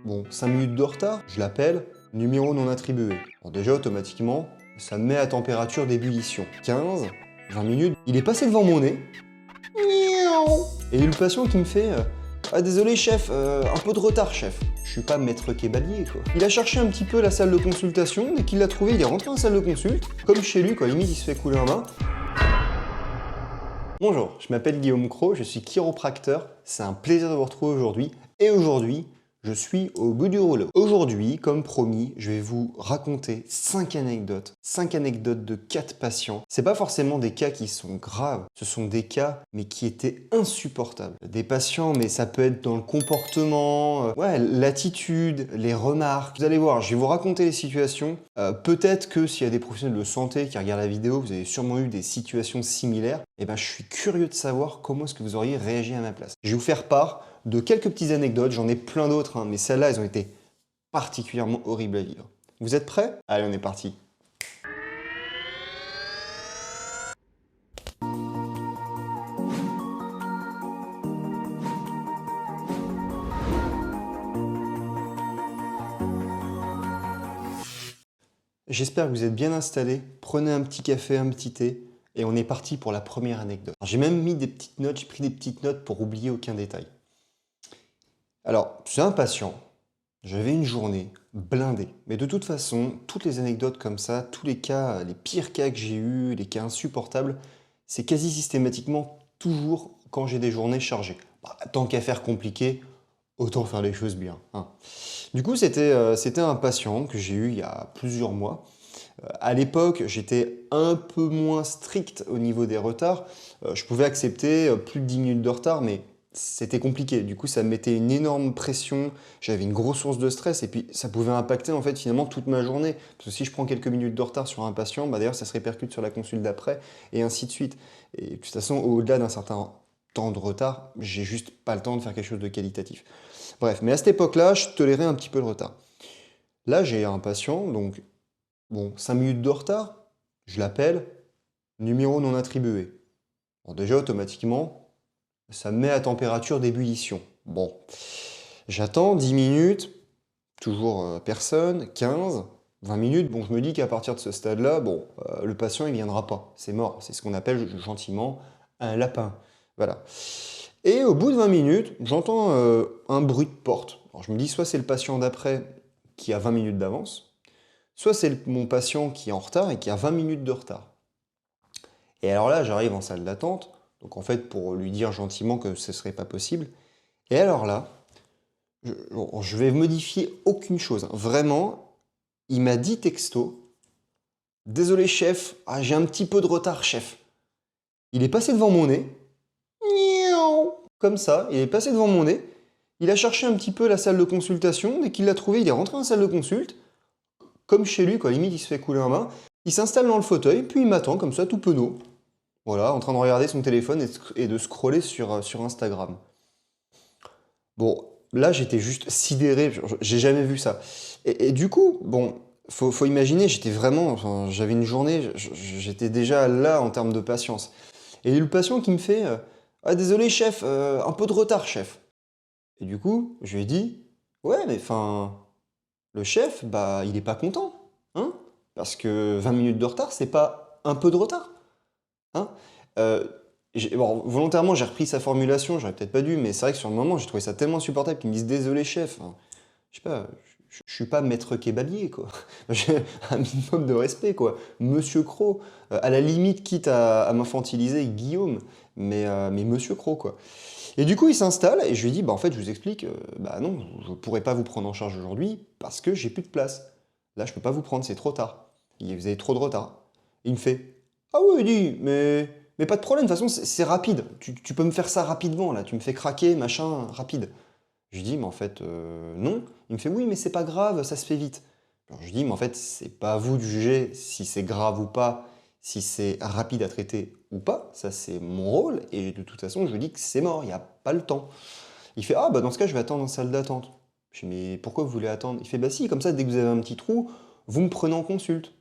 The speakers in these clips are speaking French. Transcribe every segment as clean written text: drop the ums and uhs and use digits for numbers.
Bon, 5 minutes de retard, je l'appelle, numéro non attribué. Bon, déjà, automatiquement, ça me met à température d'ébullition. 15, 20 minutes, il est passé devant mon nez. Miaou. Et il y a le patient qui me fait ah désolé chef, un peu de retard chef. Je suis pas maître kebalier quoi. Il a cherché un petit peu la salle de consultation, dès qu'il l'a trouvé, il est rentré en salle de consulte, comme chez lui quoi, limite il se fait couler un bain. Bonjour, je m'appelle Guillaume Cros, je suis chiropracteur, c'est un plaisir de vous retrouver aujourd'hui, et aujourd'hui, je suis au bout du rouleau. Aujourd'hui, comme promis, je vais vous raconter 5 anecdotes. 5 anecdotes de cas de patients. C'est pas forcément des cas qui sont graves, ce sont des cas, mais qui étaient insupportables. Des patients, mais ça peut être dans le comportement, ouais, l'attitude, les remarques. Vous allez voir, je vais vous raconter les situations. Peut-être que s'il y a des professionnels de santé qui regardent la vidéo, vous avez sûrement eu des situations similaires. Et ben, je suis curieux de savoir comment est-ce que vous auriez réagi à ma place. Je vais vous faire part de quelques petites anecdotes, j'en ai plein d'autres, hein, mais celles-là, elles ont été particulièrement horribles à vivre. Vous êtes prêts? Allez, on est parti. J'espère que vous êtes bien installés, prenez un petit café, un petit thé, et on est parti pour la première anecdote. J'ai même mis des petites notes, j'ai pris des petites notes pour oublier aucun détail. Alors, c'est un patient. J'avais une journée blindée. Mais de toute façon, toutes les anecdotes comme ça, tous les cas, les pires cas que j'ai eus, les cas insupportables, c'est quasi systématiquement toujours quand j'ai des journées chargées. Bah, tant qu'à faire compliqué, autant faire les choses bien, hein. Du coup, c'était un patient que j'ai eu il y a plusieurs mois. À l'époque, j'étais un peu moins strict au niveau des retards. Je pouvais accepter plus de 10 minutes de retard, mais c'était compliqué. Du coup, ça me mettait une énorme pression. J'avais une grosse source de stress et puis ça pouvait impacter en fait finalement toute ma journée. Parce que si je prends quelques minutes de retard sur un patient, bah, d'ailleurs, ça se répercute sur la consulte d'après et ainsi de suite. Et de toute façon, au-delà d'un certain temps de retard, j'ai juste pas le temps de faire quelque chose de qualitatif. Bref, mais à cette époque-là, je tolérais un petit peu le retard. Là, j'ai un patient, donc bon, 5 minutes de retard, je l'appelle, numéro non attribué. Bon, déjà, automatiquement, ça me met à température d'ébullition. Bon, j'attends 10 minutes, toujours personne, 15, 20 minutes. Bon, je me dis qu'à partir de ce stade-là, bon, le patient, il viendra pas. C'est mort. C'est ce qu'on appelle gentiment un lapin. Voilà. Et au bout de 20 minutes, j'entends un bruit de porte. Alors, je me dis, soit c'est le patient d'après qui a 20 minutes d'avance, soit c'est mon patient qui est en retard et qui a 20 minutes de retard. Et alors là, j'arrive en salle d'attente, donc en fait pour lui dire gentiment que ce ne serait pas possible. Et alors là, je vais modifier aucune chose, hein. Vraiment, il m'a dit texto, désolé chef, ah, j'ai un petit peu de retard chef. Il est passé devant mon nez, miaou, comme ça, il est passé devant mon nez, il a cherché un petit peu la salle de consultation, dès qu'il l'a trouvé, il est rentré en salle de consulte, comme chez lui, quoi, limite il se fait couler un bain, il s'installe dans le fauteuil, puis il m'attend comme ça, tout penaud. Voilà, en train de regarder son téléphone et de scroller sur Instagram. Bon, là j'étais juste sidéré, j'ai jamais vu ça. Et du coup, bon, faut imaginer, j'étais vraiment, enfin, j'avais une journée, j'étais déjà là en termes de patience. Et il y a le patient qui me fait ah désolé chef, un peu de retard chef. Et du coup, je lui ai dit ouais, mais enfin, le chef, bah il est pas content, hein, parce que 20 minutes de retard, c'est pas un peu de retard. Hein? Euh, bon, volontairement, j'ai repris sa formulation, j'aurais peut-être pas dû, mais c'est vrai que sur le moment, j'ai trouvé ça tellement insupportable qu'ils me disent désolé chef. Hein, je sais pas, je suis pas maître kebalier, quoi. J'ai un minimum de respect, quoi. Monsieur Cros, à la limite, quitte à m'infantiliser, Guillaume, mais Monsieur Cros, quoi. Et du coup, il s'installe et je lui dis, bah en fait, je vous explique, bah non, je pourrais pas vous prendre en charge aujourd'hui parce que j'ai plus de place. Là, je peux pas vous prendre, c'est trop tard. Vous avez trop de retard. Et il me fait, ah oui, il dit, mais pas de problème, de toute façon, c'est rapide. Tu peux me faire ça rapidement, là. Tu me fais craquer, machin, rapide. Je lui dis, mais en fait, non. Il me fait, oui, mais c'est pas grave, ça se fait vite. Alors, je lui dis, mais en fait, c'est pas à vous de juger si c'est grave ou pas, si c'est rapide à traiter ou pas. Ça, c'est mon rôle. Et de toute façon, je lui dis que c'est mort, il n'y a pas le temps. Il fait, ah, bah dans ce cas, je vais attendre en salle d'attente. Je dis, mais pourquoi vous voulez attendre? Il fait, bah si, comme ça, dès que vous avez un petit trou, vous me prenez en consulte.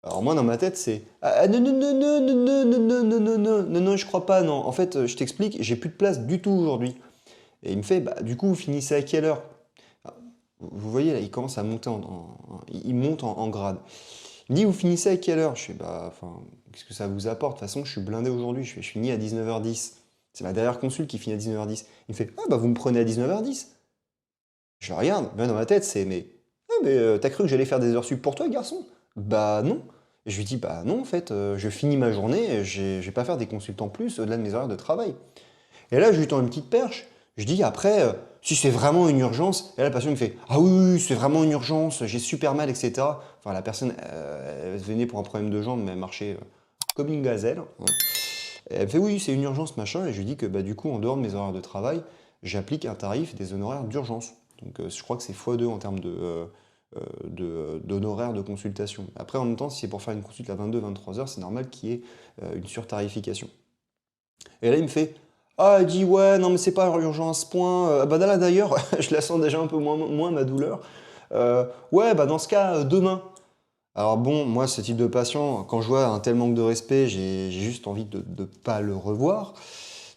Alors moi dans ma tête c'est non non non non non non non non non non non non non je crois pas non en fait je t'explique j'ai plus de place du tout aujourd'hui et il me fait bah du coup vous finissez à quelle heure? Vous voyez, là, il commence à monter il monte en grade. Il me dit, vous finissez à quelle heure? Je fais, bah, enfin, qu'est-ce que ça vous apporte? De toute façon, je suis blindé aujourd'hui. Je fais, je finis à 19h10. C'est ma dernière consul qui finit à 19h10. Il me fait, ah, bah, vous me prenez à 19h10. Je le regarde, même dans ma tête, c'est, mais, ah, mais t'as cru que j'allais faire des heures sup pour toi, garçon? Bah, non. Et je lui dis, bah, non, en fait, je finis ma journée, je vais pas faire des consultants plus au-delà de mes horaires de travail. Et là, je lui tends une petite perche. Je dis après, si c'est vraiment une urgence, et là, la personne me fait, ah oui, oui, c'est vraiment une urgence, j'ai super mal, etc. Enfin, la personne, elle venait pour un problème de jambe, mais elle marchait comme une gazelle, hein. Et elle me fait, oui, c'est une urgence, machin. Et je lui dis que bah, du coup, en dehors de mes horaires de travail, j'applique un tarif des honoraires d'urgence. Donc, je crois que c'est x2 en termes d'honoraires de consultation. Après, en même temps, si c'est pour faire une consulte à 22-23 heures, c'est normal qu'il y ait une surtarification. Et là, il me fait, ah, il dit, ouais, non, mais c'est pas urgent à ce point. Bah là, d'ailleurs, je la sens déjà un peu moins ma douleur. Ouais, bah dans ce cas, demain. Alors bon, moi, ce type de patient, quand je vois un tel manque de respect, j'ai juste envie de ne pas le revoir.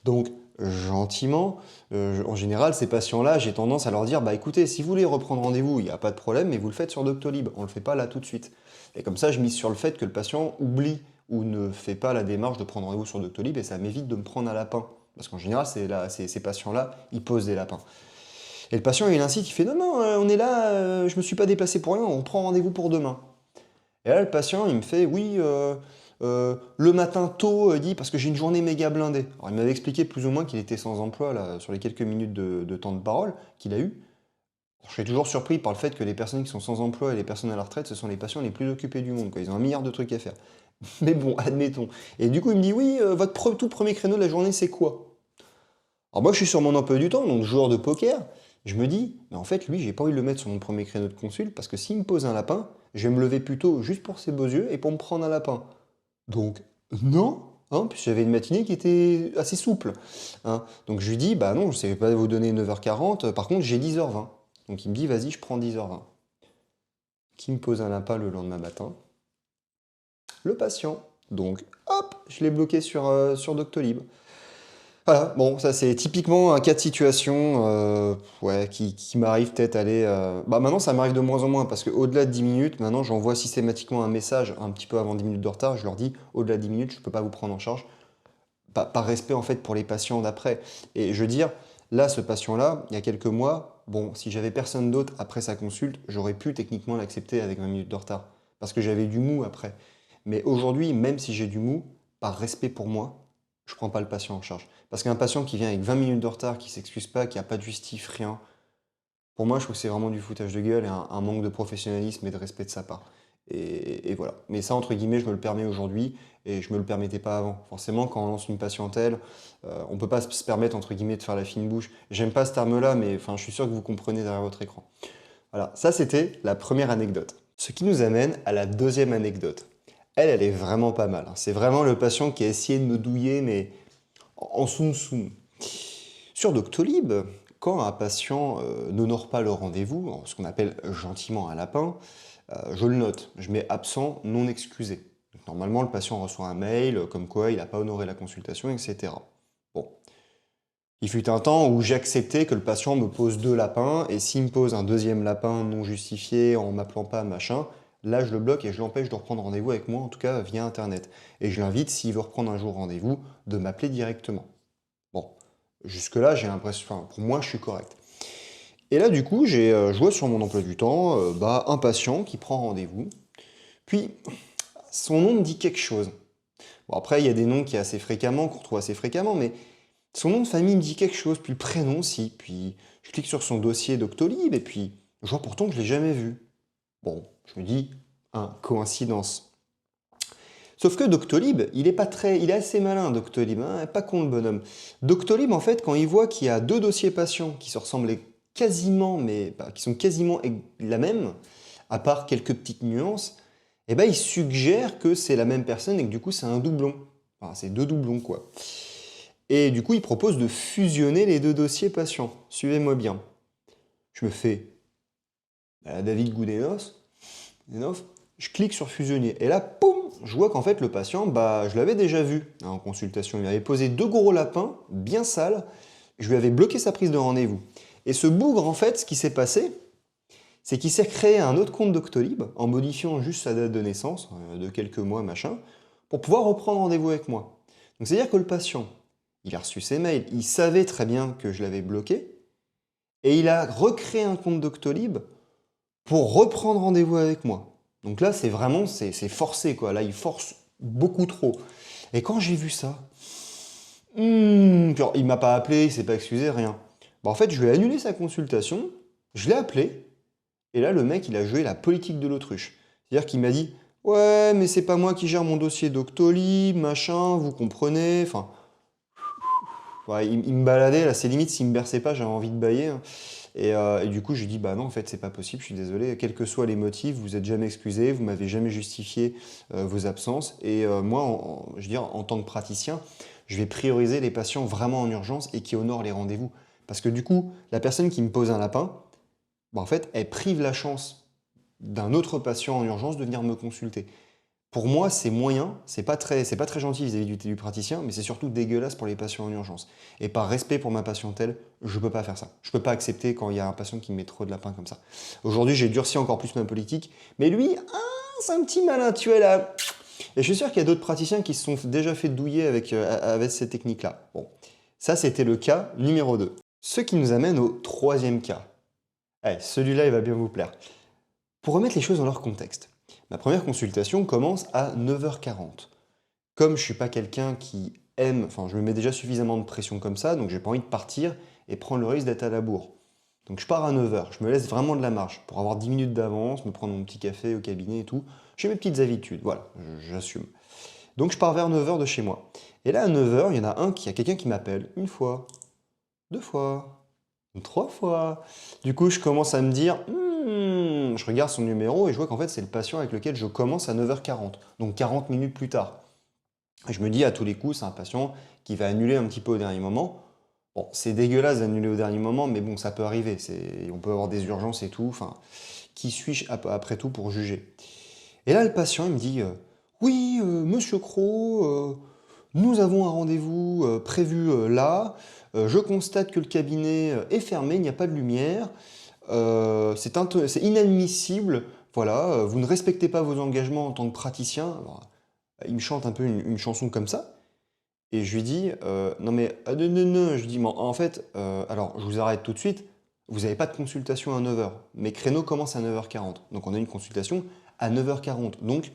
Donc, gentiment, en général, ces patients-là, j'ai tendance à leur dire, bah écoutez, si vous voulez reprendre rendez-vous, il n'y a pas de problème, mais vous le faites sur Doctolib, on ne le fait pas là tout de suite. Et comme ça, je mise sur le fait que le patient oublie ou ne fait pas la démarche de prendre rendez-vous sur Doctolib, et ça m'évite de me prendre un lapin. Parce qu'en général, ces patients-là, ils posent des lapins. Et le patient, il incite, il fait, non, non, on est là, je me suis pas déplacé pour rien, on prend rendez-vous pour demain. Et là, le patient, il me fait, oui, le matin tôt, il dit, parce que j'ai une journée méga blindée. Alors, il m'avait expliqué plus ou moins qu'il était sans emploi là, sur les quelques minutes de temps de parole qu'il a eu. Alors, je suis toujours surpris par le fait que les personnes qui sont sans emploi et les personnes à la retraite, ce sont les patients les plus occupés du monde, quoi. Ils ont un milliard de trucs à faire. Mais bon, admettons. Et du coup, il me dit, oui, votre tout premier créneau de la journée, c'est quoi? Alors moi, je suis sur mon emploi du temps, donc joueur de poker. Je me dis, mais en fait, lui, j'ai pas envie de le mettre sur mon premier créneau de consul, parce que s'il me pose un lapin, je vais me lever plutôt juste pour ses beaux yeux et pour me prendre un lapin. Donc, non, hein, puis j'avais une matinée qui était assez souple, hein. Donc je lui dis, bah non, je ne sais pas vous donner 9h40, par contre j'ai 10h20. Donc il me dit, vas-y, je prends 10h20. Qui me pose un lapin le lendemain matin? Le patient. Donc, hop, je l'ai bloqué sur Doctolib. Voilà, bon, ça c'est typiquement un cas de situation ouais, qui m'arrive peut-être aller. Bah maintenant ça m'arrive de moins en moins parce qu'au-delà de 10 minutes, maintenant j'envoie systématiquement un message un petit peu avant 10 minutes de retard. Je leur dis au-delà de 10 minutes, je ne peux pas vous prendre en charge. Par respect en fait pour les patients d'après. Et je veux dire, là, ce patient-là, il y a quelques mois, bon, si j'avais personne d'autre après sa consulte, j'aurais pu techniquement l'accepter avec 20 minutes de retard parce que j'avais du mou après. Mais aujourd'hui, même si j'ai du mou, par respect pour moi, je ne prends pas le patient en charge. Parce qu'un patient qui vient avec 20 minutes de retard, qui s'excuse pas, qui n'a pas de justif, rien, pour moi, je trouve que c'est vraiment du foutage de gueule et un manque de professionnalisme et de respect de sa part. Et voilà. Mais ça, entre guillemets, je me le permets aujourd'hui et je me le permettais pas avant. Forcément, quand on lance une patientèle, on peut pas se permettre, entre guillemets, de faire la fine bouche. J'aime pas ce terme-là, mais enfin, je suis sûr que vous comprenez derrière votre écran. Voilà, ça c'était la première anecdote. Ce qui nous amène à la deuxième anecdote. Elle est vraiment pas mal, hein. C'est vraiment le patient qui a essayé de me douiller, mais en soum-soum. Sur Doctolib, quand un patient n'honore pas le rendez-vous, ce qu'on appelle gentiment un lapin, je le note. Je mets absent non excusé. Donc, normalement, le patient reçoit un mail comme quoi il n'a pas honoré la consultation, etc. Bon. Il fut un temps où j'acceptais que le patient me pose 2 lapins, et s'il me pose un deuxième lapin non justifié en m'appelant pas machin, là je le bloque et je l'empêche de reprendre rendez-vous avec moi, en tout cas via Internet. Et je l'invite, s'il veut reprendre un jour rendez-vous, de m'appeler directement. Bon, jusque-là, j'ai l'impression, enfin, pour moi, je suis correct. Et là, du coup, je vois sur mon emploi du temps bah, un patient qui prend rendez-vous. Puis, son nom me dit quelque chose. Bon, après, il y a des noms qui est assez fréquemment, qu'on retrouve assez fréquemment, mais son nom de famille me dit quelque chose, puis le prénom aussi. Puis, je clique sur son dossier Doctolib, et puis, je vois pourtant que je ne l'ai jamais vu. Bon, je me dis, coïncidence. Sauf que Doctolib, il est assez malin, Doctolib, hein, pas con le bonhomme. Doctolib, en fait, quand il voit qu'il y a 2 dossiers patients qui se ressemblent quasiment, mais bah, qui sont quasiment la même, à part quelques petites nuances, eh ben, il suggère que c'est la même personne et que du coup c'est un doublon. Enfin, c'est 2 doublons, quoi. Et du coup, il propose de fusionner les 2 dossiers patients. Suivez-moi bien. Je me fais David Goudenos, je clique sur fusionner. Et là, poum, je vois qu'en fait, le patient, bah, je l'avais déjà vu hein, en consultation. Il m'avait posé 2 gros lapins, bien sales. Je lui avais bloqué sa prise de rendez-vous. Et ce bougre, en fait, ce qui s'est passé, C'est qu'il s'est créé un autre compte Doctolib en modifiant juste sa date de naissance, de quelques mois, machin, pour pouvoir reprendre rendez-vous avec moi. Donc c'est-à-dire que le patient, il a reçu ses mails, il savait très bien que je l'avais bloqué, et il a recréé un compte Doctolib pour reprendre rendez-vous avec moi. Donc là, c'est vraiment, c'est forcé, quoi. Là, il force beaucoup trop. Et quand j'ai vu ça, genre, il m'a pas appelé, il s'est pas excusé, rien. Bah, en fait, je lui ai annulé sa consultation, je l'ai appelé, et là, le mec, il a joué la politique de l'autruche. C'est-à-dire qu'il m'a dit, ouais, mais c'est pas moi qui gère mon dossier Doctolib, machin, vous comprenez. Enfin, ouais, il me baladait, là, c'est limite, s'il me berçait pas, j'avais envie de bâiller, hein. Et du coup, je lui dis, bah non, en fait, c'est pas possible, je suis désolé, quels que soient les motifs, vous êtes jamais excusé, vous m'avez jamais justifié vos absences. Et moi, je veux dire, en tant que praticien, je vais prioriser les patients vraiment en urgence et qui honorent les rendez-vous. Parce que du coup, la personne qui me pose un lapin, bah, en fait, elle prive la chance d'un autre patient en urgence de venir me consulter. Pour moi, c'est moyen, c'est pas très gentil vis-à-vis du praticien, mais c'est surtout dégueulasse pour les patients en urgence. Et par respect pour ma patientèle, je peux pas faire ça. Je peux pas accepter quand il y a un patient qui me met trop de lapin comme ça. Aujourd'hui, j'ai durci encore plus ma politique, mais lui, c'est un petit malin, tu es là. Et je suis sûr qu'il y a d'autres praticiens qui se sont déjà fait douiller avec cette technique-là. Bon, ça, c'était le cas numéro 2. Ce qui nous amène au troisième cas. Allez, celui-là, il va bien vous plaire. Pour remettre les choses dans leur contexte, ma première consultation commence à 9h40. Comme je suis pas quelqu'un qui aime, enfin je me mets déjà suffisamment de pression comme ça, donc j'ai pas envie de partir et prendre le risque d'être à la bourre. Donc je pars à 9h, je me laisse vraiment de la marge pour avoir 10 minutes d'avance, me prendre mon petit café au cabinet et tout. J'ai mes petites habitudes, voilà, j'assume. Donc je pars vers 9h de chez moi. Et là à 9h, il y en a quelqu'un qui m'appelle une fois, deux fois, trois fois. Du coup, je commence à me dire, je regarde son numéro et je vois qu'en fait, c'est le patient avec lequel je commence à 9h40, donc 40 minutes plus tard. Et je me dis, à tous les coups, c'est un patient qui va annuler un petit peu au dernier moment. Bon, c'est dégueulasse d'annuler au dernier moment, mais bon, ça peut arriver. On peut avoir des urgences et tout. Enfin, qui suis-je après tout pour juger? Et là, le patient, il me dit, oui, monsieur Cros, nous avons un rendez-vous prévu là. Je constate que le cabinet est fermé, il n'y a pas de lumière. C'est inadmissible. Voilà, vous ne respectez pas vos engagements en tant que praticien. Alors, il me chante un peu une chanson comme ça. Et je lui dis, non mais, non, non, non, je lui dis, mais en fait, alors je vous arrête tout de suite, vous n'avez pas de consultation à 9h. Mes créneaux commencent à 9h40. Donc on a une consultation à 9h40. Donc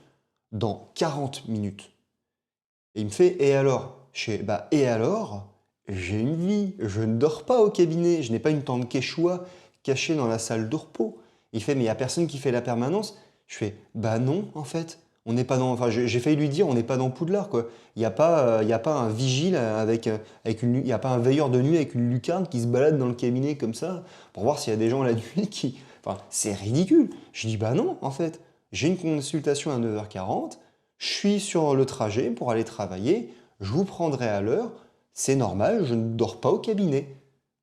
dans 40 minutes. Et il me fait, et alors? Bah, et alors? J'ai une vie, je ne dors pas au cabinet, je n'ai pas une tente quechua cachée dans la salle de repos. Il fait, mais il n'y a personne qui fait la permanence. Je fais, bah non, en fait. On n'est pas dans, enfin, j'ai failli lui dire, on n'est pas dans Poudlard, quoi. Il y a pas un vigile il n'y a pas un veilleur de nuit avec une lucarne qui se balade dans le cabinet comme ça pour voir s'il y a des gens la nuit qui, enfin, c'est ridicule. Je dis, bah non, en fait. J'ai une consultation à 9h40, je suis sur le trajet pour aller travailler, je vous prendrai à l'heure, c'est normal, je ne dors pas au cabinet.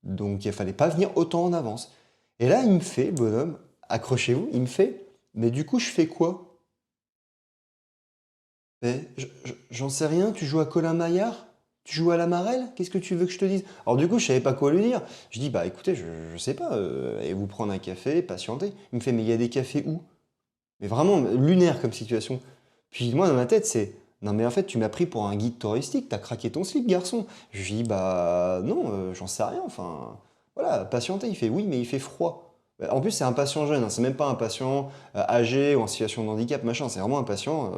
Donc il ne fallait pas venir autant en avance. Et là, il me fait, le bonhomme, accrochez-vous, il me fait, mais du coup, je fais quoi? Mais j'en sais rien, tu joues à Colin Maillard? Tu joues à la marelle? Qu'est-ce que tu veux que je te dise? Alors du coup, je savais pas quoi lui dire. Je dis, bah écoutez, je sais pas, allez vous prendre un café, patienter. Il me fait, mais il y a des cafés où? Mais vraiment lunaire comme situation. Puis moi, dans ma tête, c'est non, mais en fait, tu m'as pris pour un guide touristique, t'as craqué ton slip, garçon. Je lui dis bah non, j'en sais rien. Enfin, voilà, patienter. Il fait oui, mais il fait froid. Bah, en plus, c'est un patient jeune, hein, c'est même pas un patient âgé ou en situation de handicap, machin. C'est vraiment un patient,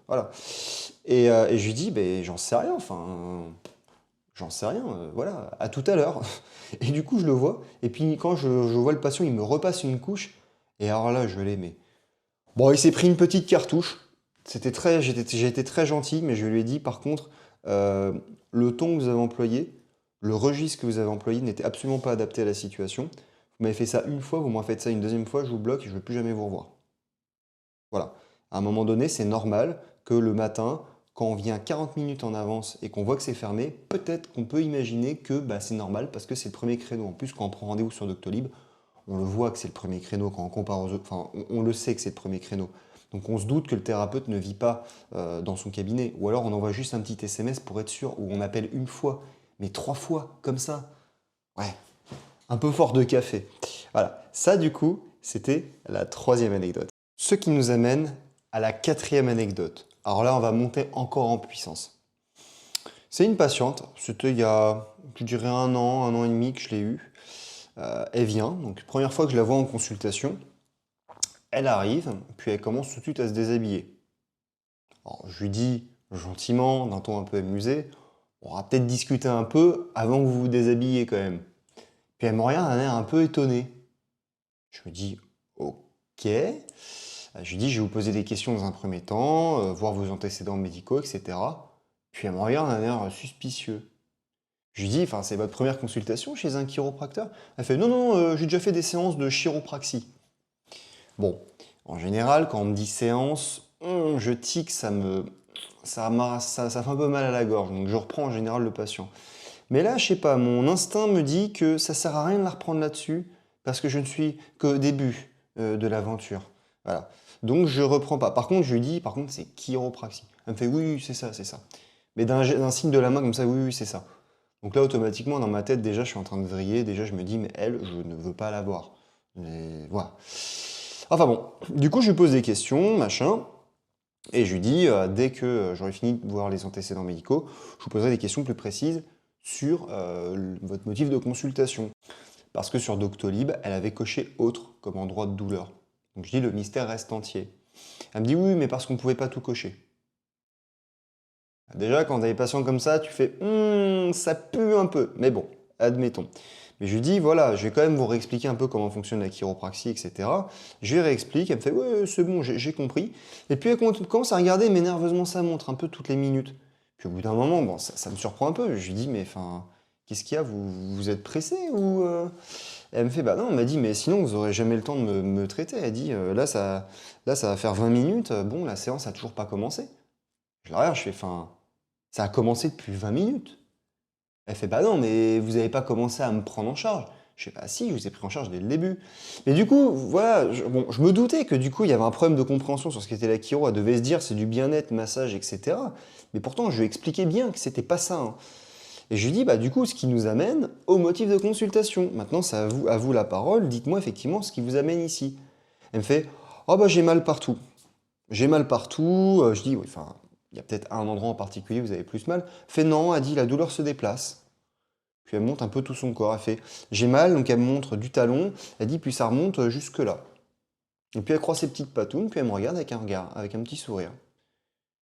voilà. Et je lui dis, ben j'en sais rien. Enfin, j'en sais rien. Voilà, à tout à l'heure. Et du coup, je le vois. Et puis quand je vois le patient, il me repasse une couche. Et alors là, je l'ai, mais bon, il s'est pris une petite cartouche. J'ai été très gentil, mais je lui ai dit, par contre, euh, le ton que vous avez employé, le registre que vous avez employé n'était absolument pas adapté à la situation. Vous m'avez fait ça une fois, vous m'en faites ça une deuxième fois, je vous bloque et je ne veux plus jamais vous revoir. Voilà. À un moment donné, c'est normal que le matin, quand on vient 40 minutes en avance et qu'on voit que c'est fermé, peut-être qu'on peut imaginer que bah, c'est normal parce que c'est le premier créneau. En plus, quand on prend rendez-vous sur Doctolib, on le voit que c'est le premier créneau quand on compare aux autres. Enfin, on le sait que c'est le premier créneau. Donc on se doute que le thérapeute ne vit pas dans son cabinet. Ou alors on envoie juste un petit SMS pour être sûr, ou on appelle une fois, mais trois fois, comme ça. Ouais, un peu fort de café. Voilà, ça du coup, C'était la troisième anecdote. Ce qui nous amène à la quatrième anecdote. Alors là, on va monter encore en puissance. C'est une patiente, c'était il y a, je dirais, un an et demi que je l'ai eue. Elle vient, donc première fois que je la vois en consultation, elle arrive, puis elle commence tout de suite à se déshabiller. Alors, je lui dis gentiment, d'un ton un peu amusé, on va peut-être discuter un peu avant que vous vous déshabillez quand même. Puis elle me regarde d'un air un peu étonné. Je me dis, ok. Je lui dis, je vais vous poser des questions dans un premier temps, voir vos antécédents médicaux, etc. Puis elle me regarde d'un air suspicieux. Je lui dis, enfin, c'est votre première consultation chez un chiropracteur? Elle fait, non, non, j'ai déjà fait des séances de chiropraxie. Bon, en général, quand on me dit séance, je tique, ça fait un peu mal à la gorge, donc je reprends en général le patient. Mais là, je sais pas, mon instinct me dit que ça sert à rien de la reprendre là-dessus, parce que je ne suis qu'au début de l'aventure. Voilà. Donc je reprends pas. Par contre, je lui dis, par contre, c'est chiropraxie. Elle me fait, oui, oui, c'est ça, c'est ça. Mais d'un signe de la main comme ça, oui, oui, c'est ça. Donc là, automatiquement, dans ma tête, déjà, je suis en train de vriller. Déjà, je me dis, mais elle, je ne veux pas la voir. Et voilà. Enfin bon, du coup, je lui pose des questions, machin. Et je lui dis, dès que j'aurai fini de voir les antécédents médicaux, je vous poserai des questions plus précises sur votre motif de consultation. Parce que sur Doctolib, elle avait coché autre comme endroit de douleur. Donc je dis, le mystère reste entier. Elle me dit, oui, mais parce qu'on ne pouvait pas tout cocher. Déjà, quand tu as des patients comme ça, tu fais, ça pue un peu. Mais bon, admettons. Mais je lui dis, voilà, je vais quand même vous réexpliquer un peu comment fonctionne la chiropraxie, etc. Je lui réexplique, elle me fait, ouais, c'est bon, j'ai compris. Et puis elle commence à regarder, mais nerveusement sa montre, un peu toutes les minutes. Puis au bout d'un moment, bon, ça me surprend un peu. Je lui dis, mais enfin, qu'est-ce qu'il y a, vous êtes pressé ou Elle me fait, bah non, elle m'a dit, mais sinon vous aurez jamais le temps de me traiter. Elle dit, là, ça va faire 20 minutes, bon, la séance a toujours pas commencé. Je la regarde, je fais, enfin, ça a commencé depuis 20 minutes. Elle fait, bah non, mais vous n'avez pas commencé à me prendre en charge. Je fais, bah si, je vous ai pris en charge dès le début. Mais du coup, voilà, bon, je me doutais que du coup, il y avait un problème de compréhension sur ce qu'était la chiro. Elle devait se dire, c'est du bien-être, massage, etc. Mais pourtant, je lui ai expliqué bien que c'était pas ça, hein. Et je lui dis, bah du coup, ce qui nous amène au motif de consultation. Maintenant, c'est à vous la parole. Dites-moi effectivement ce qui vous amène ici. Elle me fait, oh bah j'ai mal partout. J'ai mal partout. Je dis, oui, enfin, il y a peut-être un endroit en particulier où vous avez plus mal. Elle fait, non, elle dit, la douleur se déplace. Puis elle monte un peu tout son corps. Elle fait, j'ai mal, donc elle me montre du talon. Elle dit, puis ça remonte jusque là. Et puis elle croise ses petites patounes, puis elle me regarde avec un regard, avec un petit sourire.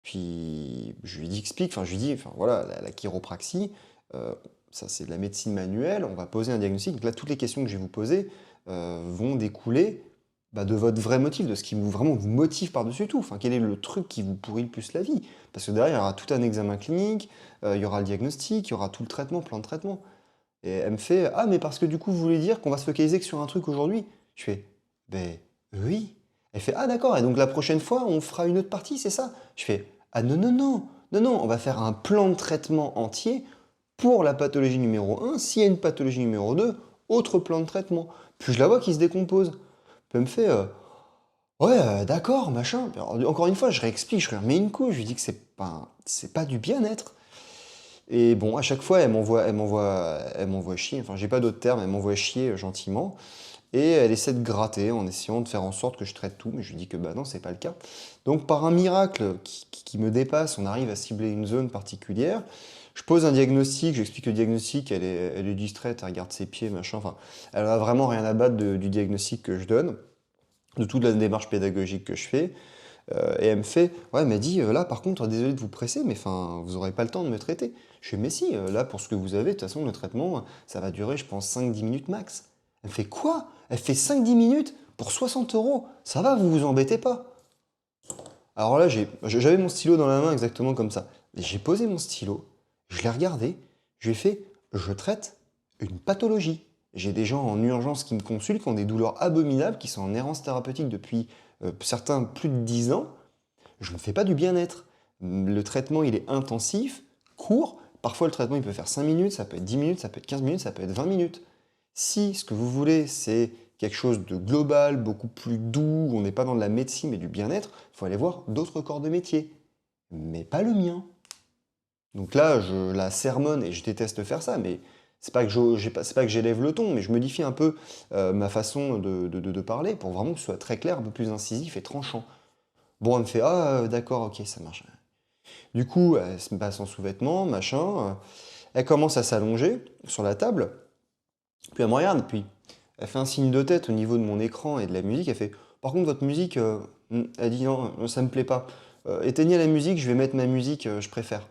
Puis je lui dis, explique, enfin je lui dis, enfin voilà, la chiropraxie, euh, ça c'est de la médecine manuelle, on va poser un diagnostic. Donc là, toutes les questions que je vais vous poser vont découler de votre vrai motif, de ce qui vraiment vous motive par-dessus tout. Enfin, quel est le truc qui vous pourrit le plus la vie? Parce que derrière, il y aura tout un examen clinique, il y aura le diagnostic, il y aura tout le traitement, plan de traitement. Et elle me fait, ah, mais parce que du coup, vous voulez dire qu'on va se focaliser que sur un truc aujourd'hui? Je fais, ben oui. Elle fait, ah d'accord, et donc la prochaine fois, on fera une autre partie, c'est ça? Je fais, ah non, non, non, non, non, on va faire un plan de traitement entier pour la pathologie numéro un. S'il y a une pathologie numéro 2, autre plan de traitement. Puis je la vois qui se décompose. Puis elle me fait, ouais, d'accord, machin. Alors, encore une fois, je réexplique, je lui remets une couche, je lui dis que c'est pas du bien-être. Et bon, à chaque fois, elle m'envoie chier. Enfin, j'ai pas d'autre terme, elle m'envoie chier gentiment. Et elle essaie de gratter en essayant de faire en sorte que je traite tout, mais je lui dis que bah non, c'est pas le cas. Donc par un miracle qui me dépasse, on arrive à cibler une zone particulière. Je pose un diagnostic, j'explique le diagnostic, elle est distraite, elle regarde ses pieds, machin. Enfin, elle a vraiment rien à battre du diagnostic que je donne, de toute la démarche pédagogique que je fais. Et elle me fait, ouais, elle m'a dit, là par contre, désolé de vous presser, mais enfin, vous aurez pas le temps de me traiter. Je fais, mais si, là pour ce que vous avez, de toute façon, le traitement, ça va durer, je pense, 5-10 minutes max. Elle me fait, quoi? Elle fait 5-10 minutes pour 60 euros? Ça va, vous vous embêtez pas? Alors là, j'avais mon stylo dans la main exactement comme ça. J'ai posé mon stylo, je l'ai regardé, je lui ai fait, je traite une pathologie. J'ai des gens en urgence qui me consultent, qui ont des douleurs abominables, qui sont en errance thérapeutique depuis certains plus de 10 ans. Je ne fais pas du bien-être. Le traitement, il est intensif, court. Parfois, le traitement, il peut faire 5 minutes, ça peut être 10 minutes, ça peut être 15 minutes, ça peut être 20 minutes. Si ce que vous voulez, c'est quelque chose de global, beaucoup plus doux, où on n'est pas dans de la médecine mais du bien-être, il faut aller voir d'autres corps de métier. Mais pas le mien. Donc là, je la sermonne et je déteste faire ça, mais C'est pas que j'élève le ton, mais je modifie un peu ma façon de parler pour vraiment que ce soit très clair, un peu plus incisif et tranchant. Bon, elle me fait, ah, d'accord, ok, ça marche. Du coup, elle se passe en sous-vêtements, machin. Elle commence à s'allonger sur la table. Puis elle me regarde, puis elle fait un signe de tête au niveau de mon écran et de la musique. Elle fait, par contre, votre musique, elle dit non, ça me plaît pas. Éteignez la musique, je vais mettre ma musique, je préfère.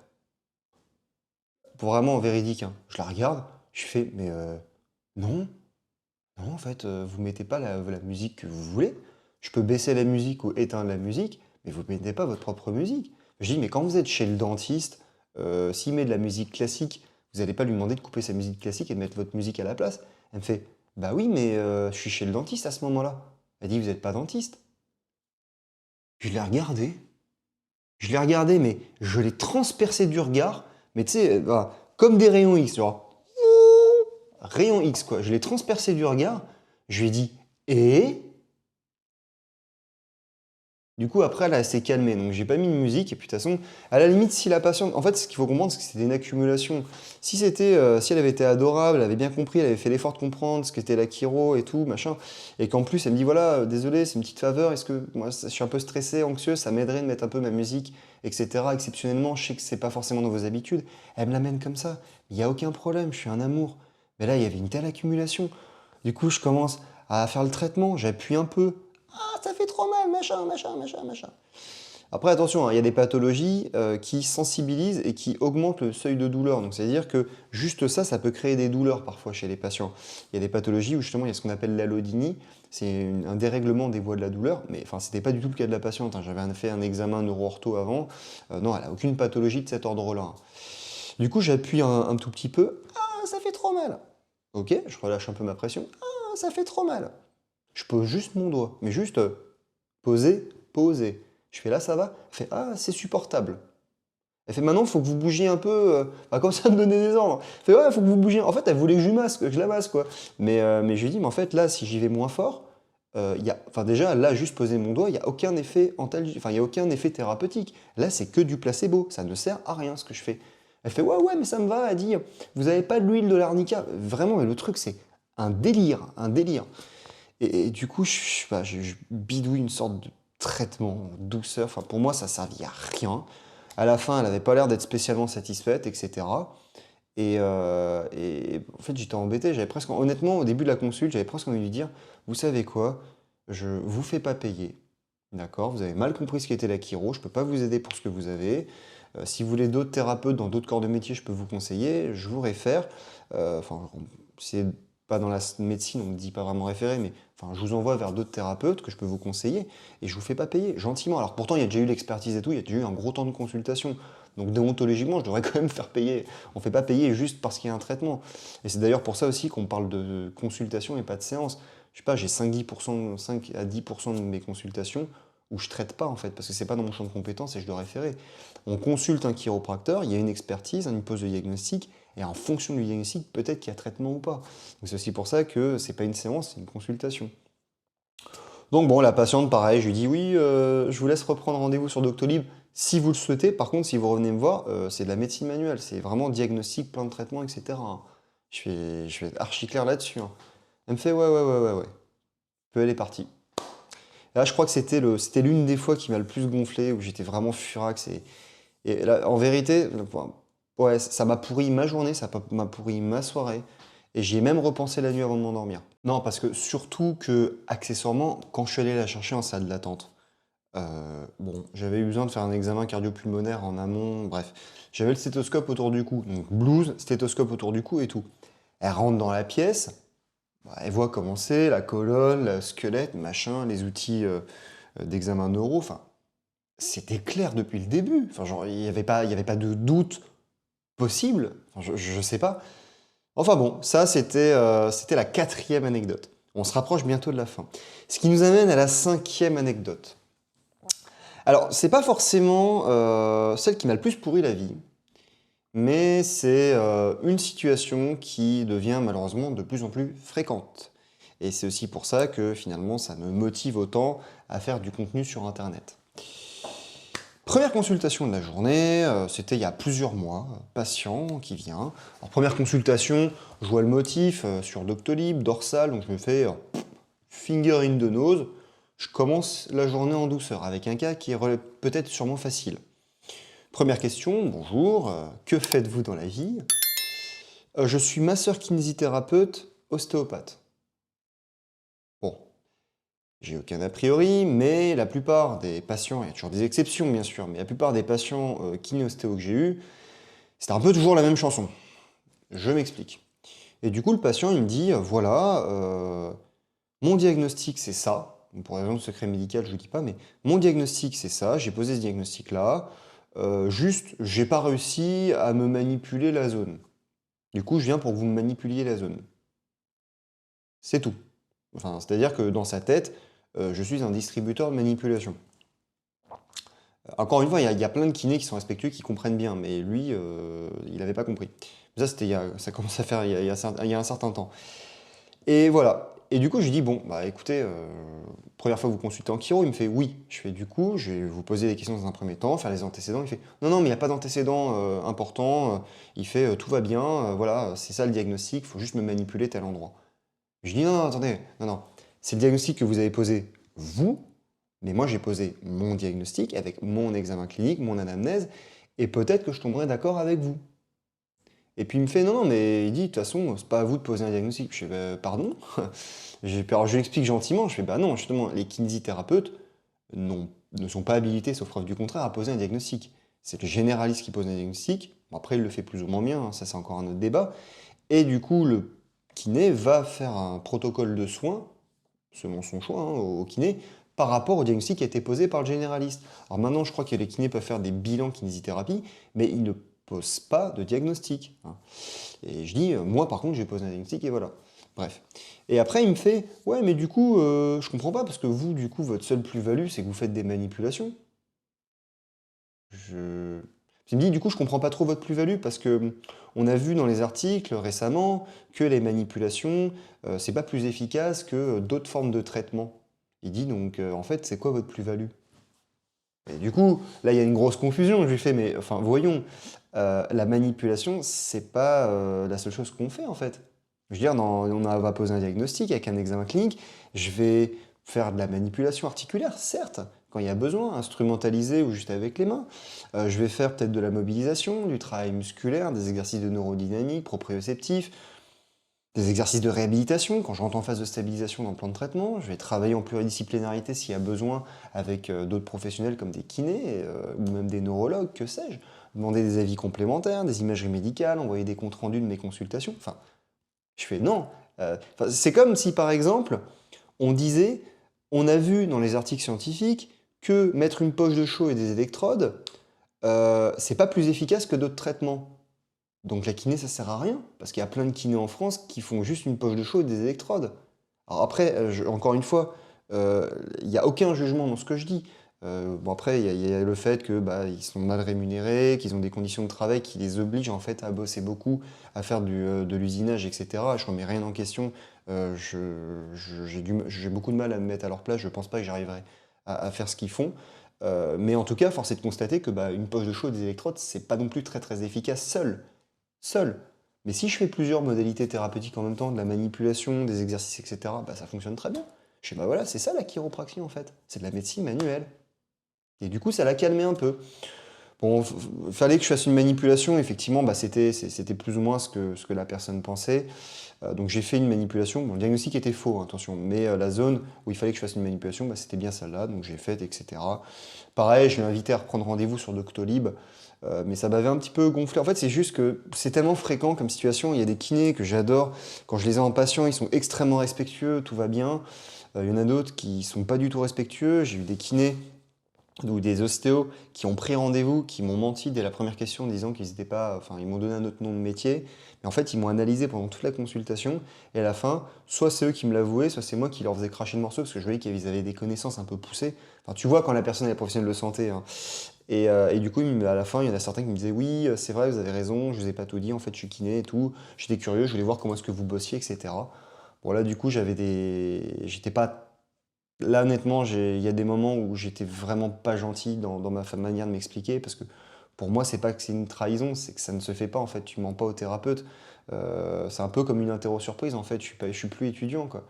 Pour vraiment véridique, hein. Je la regarde, je fais, mais non, non, en fait, vous mettez pas la musique que vous voulez. Je peux baisser la musique ou éteindre la musique, mais vous mettez pas votre propre musique. Je dis, mais quand vous êtes chez le dentiste, s'il met de la musique classique, vous n'allez pas lui demander de couper sa musique classique et de mettre votre musique à la place. Elle me fait, bah oui, mais je suis chez le dentiste à ce moment-là. Elle dit, vous n'êtes pas dentiste. Je l'ai regardé, mais je l'ai transpercé du regard, mais tu sais, voilà, comme des rayons X, genre, rayon X, quoi. Je l'ai transpercé du regard, je lui ai dit, et du coup, après, là, elle s'est calmée. Donc, j'ai pas mis de musique. Et puis, de toute façon, à la limite, si la patiente. En fait, ce qu'il faut comprendre, c'est que c'était une accumulation. Si elle avait été adorable, elle avait bien compris, elle avait fait l'effort de comprendre ce qu'était la chiro et tout, machin. Et qu'en plus, elle me dit voilà, désolé, c'est une petite faveur. Est-ce que moi, je suis un peu stressé, anxieux, ça m'aiderait de mettre un peu ma musique, etc. Exceptionnellement, je sais que c'est pas forcément dans vos habitudes. Elle me l'amène comme ça. Il n'y a aucun problème, je suis un amour. Mais là, il y avait une telle accumulation. Du coup, je commence à faire le traitement, j'appuie un peu. Ah, ça fait trop mal, machin, machin, machin, machin. Après, attention, hein, il y a des pathologies qui sensibilisent et qui augmentent le seuil de douleur. Donc, c'est-à-dire que juste ça, ça peut créer des douleurs parfois chez les patients. Il y a des pathologies où justement il y a ce qu'on appelle l'allodynie, c'est un dérèglement des voies de la douleur, mais enfin, c'était pas du tout le cas de la patiente, hein. J'avais fait un examen neuro-ortho avant. Non, elle a aucune pathologie de cet ordre-là, hein. Du coup, j'appuie un tout petit peu. Ah, ça fait trop mal. Ok, je relâche un peu ma pression. Ah, ça fait trop mal. Je pose juste mon doigt, mais juste poser, poser. Je fais là, ça va? Elle fait ah, c'est supportable. Elle fait maintenant, il faut que vous bougiez un peu, enfin, comme ça, me donner des ordres. Elle fait ouais, il faut que vous bougiez. En fait, elle voulait que je masque, que je la masse, quoi. Mais je lui dis, mais en fait, là, si j'y vais moins fort, enfin, déjà, là, juste poser mon doigt, il n'y a aucun effet enfin, il y a aucun effet thérapeutique. Là, c'est que du placebo. Ça ne sert à rien ce que je fais. Elle fait ouais, ouais, mais ça me va. Elle dit, vous n'avez pas de l'huile de l'arnica. Vraiment, mais le truc, c'est un délire, un délire. Et du coup, je bidouille une sorte de traitement, douceur. Enfin, pour moi, ça servait à rien. À la fin, elle n'avait pas l'air d'être spécialement satisfaite, etc. Et en fait, j'étais embêté. Honnêtement, au début de la consulte, j'avais presque envie de lui dire, vous savez quoi, je vous fais pas payer. D'accord? Vous avez mal compris ce qu'était la chiro. Je peux pas vous aider pour ce que vous avez. Si vous voulez d'autres thérapeutes dans d'autres corps de métier, je peux vous conseiller. Je vous réfère. Enfin, c'est pas dans la médecine, on ne dit pas vraiment référer, mais enfin, je vous envoie vers d'autres thérapeutes que je peux vous conseiller et je vous fais pas payer, gentiment. Alors pourtant, il y a déjà eu l'expertise et tout, il y a déjà eu un gros temps de consultation. Donc déontologiquement, je devrais quand même faire payer. On ne fait pas payer juste parce qu'il y a un traitement. Et c'est d'ailleurs pour ça aussi qu'on parle de consultation et pas de séance. Je sais pas, j'ai 5-10%, 5 à 10% de mes consultations où je traite pas en fait, parce que c'est pas dans mon champ de compétences et je dois référer. On consulte un chiropracteur, il y a une expertise, une pose de diagnostic, et en fonction du diagnostic, peut-être qu'il y a traitement ou pas. Donc c'est aussi pour ça que c'est pas une séance, c'est une consultation. Donc bon, la patiente, pareil, je lui dis oui, je vous laisse reprendre rendez-vous sur Doctolib si vous le souhaitez. Par contre, si vous revenez me voir, c'est de la médecine manuelle, c'est vraiment diagnostic, plan de traitement, etc., hein. Je vais être archi clair là-dessus, hein. Elle me fait ouais, ouais, ouais, ouais, ouais. Puis elle est partie. Là, je crois que c'était l'une des fois qui m'a le plus gonflé, où j'étais vraiment furax. Et là, en vérité, ouais, ça m'a pourri ma journée, m'a pourri ma soirée. Et j'y ai même repensé la nuit avant de m'endormir. Non, parce que surtout que, accessoirement, quand je suis allé la chercher en salle d'attente, bon, j'avais eu besoin de faire un examen cardio-pulmonaire en amont, bref. J'avais le stéthoscope autour du cou, donc blouse, stéthoscope autour du cou et tout. Elle rentre dans la pièce, bah, elle voit comment c'est, la colonne, le squelette, machin, les outils d'examen neuro, enfin, c'était clair depuis le début. Enfin, genre, il y avait pas de doute possible. Enfin, je sais pas. Enfin bon, ça c'était la quatrième anecdote. On se rapproche bientôt de la fin. Ce qui nous amène à la cinquième anecdote. Alors, c'est pas forcément celle qui m'a le plus pourri la vie, mais c'est une situation qui devient malheureusement de plus en plus fréquente. Et c'est aussi pour ça que finalement ça me motive autant à faire du contenu sur Internet. Première consultation de la journée, c'était il y a plusieurs mois, patient qui vient. Alors première consultation, je vois le motif sur Doctolib, dorsal, donc je me fais finger in the nose. Je commence la journée en douceur avec un cas qui est peut-être sûrement facile. Première question, bonjour, que faites-vous dans la vie? Je suis masseur kinésithérapeute, ostéopathe. Bon, j'ai aucun a priori, mais la plupart des patients, il y a toujours des exceptions bien sûr, mais la plupart des patients kiné-ostéo que j'ai eu, c'était un peu toujours la même chanson. Je m'explique. Et du coup, le patient, il me dit, voilà, mon diagnostic c'est ça. Pour raison de secret médical, je ne le dis pas, mais mon diagnostic c'est ça, j'ai posé ce diagnostic-là. Juste, j'ai pas réussi à me manipuler la zone. Du coup, je viens pour que vous me manipuliez la zone. C'est tout. Enfin, c'est-à-dire que dans sa tête, je suis un distributeur de manipulation. Encore une fois, il y a plein de kinés qui sont respectueux, qui comprennent bien, mais lui, il n'avait pas compris. Ça, ça commence à faire il y a un certain temps. Et voilà. Et du coup, je lui dis, bon, bah écoutez, première fois que vous consultez en chiro, il me fait oui. Je fais du coup, je vais vous poser des questions dans un premier temps, faire les antécédents. Il fait, non, non, mais il n'y a pas d'antécédents importants. Il fait, tout va bien, voilà, c'est ça le diagnostic, il faut juste me manipuler tel endroit. Je dis, non, non, attendez, non, non. C'est le diagnostic que vous avez posé, vous, mais moi j'ai posé mon diagnostic avec mon examen clinique, mon anamnèse, et peut-être que je tomberai d'accord avec vous. Et puis il me fait, non, non, mais il dit, de toute façon, c'est pas à vous de poser un diagnostic. Je fais, bah, pardon? Alors je lui explique gentiment, je fais, bah non, justement, les kinésithérapeutes ne sont pas habilités, sauf preuve du contraire, à poser un diagnostic. C'est le généraliste qui pose un diagnostic. Bon, après, il le fait plus ou moins bien, hein, ça c'est encore un autre débat. Et du coup, le kiné va faire un protocole de soins, selon son choix, hein, au kiné, par rapport au diagnostic qui a été posé par le généraliste. Alors maintenant, je crois que les kinés peuvent faire des bilans kinésithérapie, mais ils ne posent pas de diagnostic, hein. Et je dis, moi par contre, je pose un diagnostic et voilà. Bref. Et après, il me fait, ouais, mais du coup, je comprends pas, parce que vous, du coup, votre seule plus-value, c'est que vous faites des manipulations. Je... Il me dit, du coup, je comprends pas trop votre plus-value, parce que on a vu dans les articles récemment que les manipulations, c'est pas plus efficace que d'autres formes de traitement. Il dit, donc, en fait, c'est quoi votre plus-value? Et du coup, là, il y a une grosse confusion. Je lui fais, mais enfin, voyons, la manipulation, c'est pas la seule chose qu'on fait en fait. Je veux dire, va poser un diagnostic avec un examen clinique. Je vais faire de la manipulation articulaire, certes, quand il y a besoin, instrumentaliser ou juste avec les mains. Je vais faire peut-être de la mobilisation, du travail musculaire, des exercices de neurodynamique, proprioceptifs, des exercices de réhabilitation, quand je rentre en phase de stabilisation dans le plan de traitement. Je vais travailler en pluridisciplinarité s'il y a besoin avec d'autres professionnels comme des kinés ou même des neurologues, que sais-je. Demander des avis complémentaires, des imageries médicales, envoyer des comptes rendus de mes consultations. Enfin, je fais non. C'est comme si par exemple, on disait, on a vu dans les articles scientifiques que mettre une poche de chaux et des électrodes, c'est pas plus efficace que d'autres traitements. Donc la kiné, ça sert à rien, parce qu'il y a plein de kinés en France qui font juste une poche de chaux et des électrodes. Alors après, encore une fois, il n'y a aucun jugement dans ce que je dis. Bon après, il y a le fait que bah, ils sont mal rémunérés, qu'ils ont des conditions de travail qui les obligent en fait à bosser beaucoup, à faire de l'usinage, etc. Je remets rien en question. J'ai beaucoup de mal à me mettre à leur place. Je pense pas que j'arriverai à faire ce qu'ils font. Mais en tout cas, force est de constater que bah, une poche de chaux et des électrodes, c'est pas non plus très très efficace seul. Mais si je fais plusieurs modalités thérapeutiques en même temps, de la manipulation, des exercices, etc., bah, ça fonctionne très bien. Je sais, bah voilà, c'est ça la chiropraxie en fait. C'est de la médecine manuelle. Et du coup, ça l'a calmé un peu. Bon, fallait que je fasse une manipulation, effectivement, bah, c'était plus ou moins ce que la personne pensait. Donc j'ai fait une manipulation. Bon, le diagnostic était faux, hein, attention, mais la zone où il fallait que je fasse une manipulation, bah, c'était bien celle-là, donc j'ai fait, etc. Pareil, je l'ai invité à reprendre rendez-vous sur Doctolib, mais ça m'avait un petit peu gonflé. En fait, c'est juste que c'est tellement fréquent comme situation. Il y a des kinés que j'adore. Quand je les ai en patient, ils sont extrêmement respectueux, tout va bien. Il y en a d'autres qui sont pas du tout respectueux. J'ai eu des kinés ou des ostéos qui ont pris rendez-vous, qui m'ont menti dès la première question en disant qu'ils n'étaient pas, enfin ils m'ont donné un autre nom de métier, mais en fait ils m'ont analysé pendant toute la consultation et à la fin, soit c'est eux qui me l'avouaient, soit c'est moi qui leur faisais cracher le morceau parce que je voyais qu'ils avaient des connaissances un peu poussées. Enfin tu vois quand la personne est professionnelle de santé, hein. Et du coup à la fin il y en a certains qui me disaient oui c'est vrai vous avez raison, je vous ai pas tout dit, en fait je suis kiné et tout, j'étais curieux, je voulais voir comment est-ce que vous bossiez etc. Bon là du coup j'étais pas Là, honnêtement, il y a des moments où j'étais vraiment pas gentil dans ma manière de m'expliquer, parce que pour moi, c'est pas que c'est une trahison, c'est que ça ne se fait pas, en fait. Tu mens pas au thérapeute. C'est un peu comme une interro surprise, en fait. Je suis plus étudiant, quoi.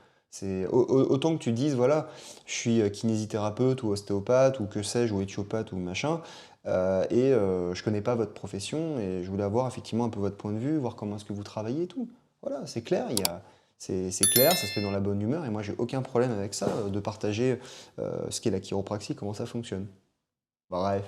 Autant que tu dises, voilà, je suis kinésithérapeute ou ostéopathe ou que sais-je, ou éthiopathe ou machin, je connais pas votre profession et je voulais avoir effectivement un peu votre point de vue, voir comment est-ce que vous travaillez et tout. Voilà, c'est clair, c'est clair, ça se fait dans la bonne humeur et moi j'ai aucun problème avec ça, de partager ce qu'est la chiropraxie, comment ça fonctionne. Bref.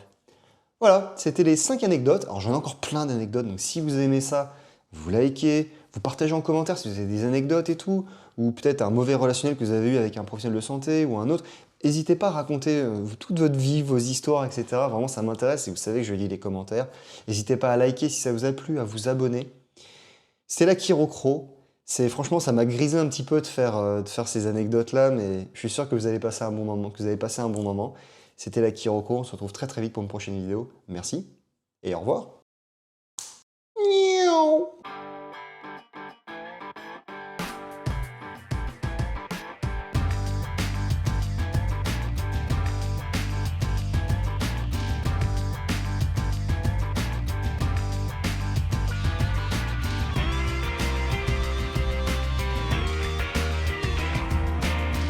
Voilà, c'était les 5 anecdotes. Alors j'en ai encore plein d'anecdotes, donc si vous aimez ça, vous likez, vous partagez en commentaire si vous avez des anecdotes et tout, ou peut-être un mauvais relationnel que vous avez eu avec un professionnel de santé ou un autre. N'hésitez pas à raconter toute votre vie, vos histoires, etc. Vraiment, ça m'intéresse et vous savez que je lis les commentaires. N'hésitez pas à liker si ça vous a plu, à vous abonner. C'était la Chirocro. Franchement, ça m'a grisé un petit peu de faire ces anecdotes-là, mais je suis sûr que vous allez passer un bon moment, que vous avez passé un bon moment. C'était la Chirocro. On se retrouve très très vite pour une prochaine vidéo. Merci et au revoir. Miaou.